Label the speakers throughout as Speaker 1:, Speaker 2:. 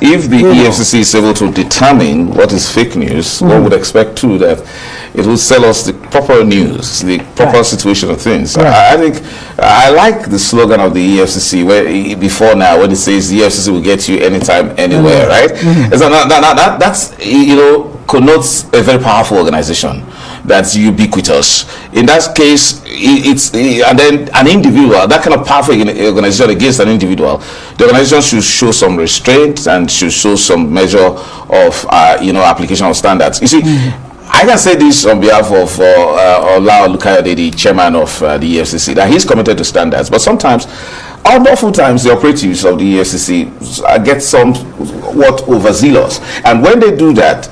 Speaker 1: If the EFCC is able to determine what is fake news, one would expect too that it will sell us the proper news, the proper situation of things. I think I like the slogan of the EFCC where before now when it says the EFCC will get you anytime, anywhere, right? So that's, you know, connotes a very powerful organization that's ubiquitous. In that case, and then an individual, that kind of powerful organization against an individual, the organization should show some restraint and should show some measure of you know, application of standards. You see, I can say this on behalf of Ola Olukayode, the chairman of the EFCC, that he's committed to standards, but sometimes, oftentimes, the operatives of the EFCC get somewhat overzealous, and when they do that,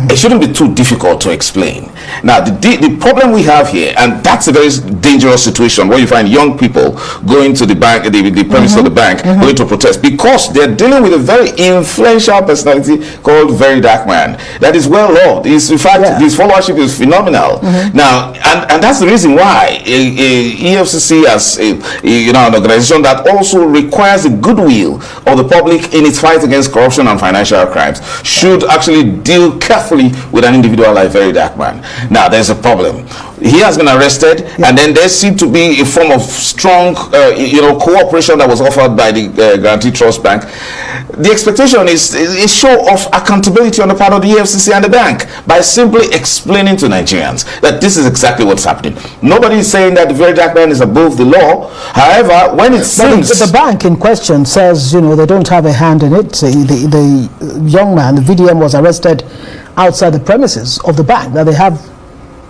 Speaker 1: it shouldn't be too difficult to explain. Now, the problem we have here, and that's a very dangerous situation where you find young people going to the bank, the premise of the bank, going to protest because they're dealing with a very influential personality called Very Dark Man. That is well loved. In fact, his followership is phenomenal. Now, and that's the reason why EFCC as you know, an organization that also requires the goodwill of the public in its fight against corruption and financial crimes should actually deal carefully with an individual like Very Dark Man. Now, there's a problem. He has been arrested, and then there seemed to be a form of strong, you know, cooperation that was offered by the Guarantee Trust Bank. The expectation is a show of accountability on the part of the EFCC and the bank by simply explaining to Nigerians that this is exactly what's happening. Nobody is saying that the Very Dark Man is above the law. However, when it seems...
Speaker 2: But the bank in question says, you know, they don't have a hand in it. The young man, the VDM, was arrested outside the premises of the bank, that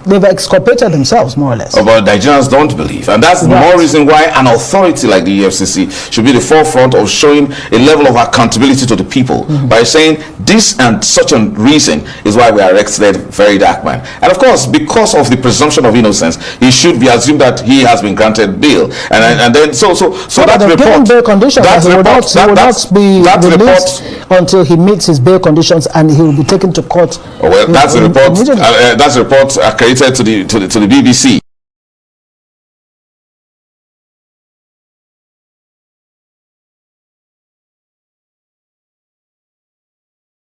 Speaker 2: they've exculpated themselves, more or less.
Speaker 1: But Nigerians don't believe, and that's the more reason why an authority like the EFCC should be the forefront of showing a level of accountability to the people by saying this and such a reason is why we arrested Very Dark Man. And of course, because of the presumption of innocence, he should be assumed that he has been granted bail, and then so that report,
Speaker 2: given bail conditions, he will not be released until he meets his bail conditions, and he will be taken to court.
Speaker 1: Well, that's the report. That's the report created to the BBC.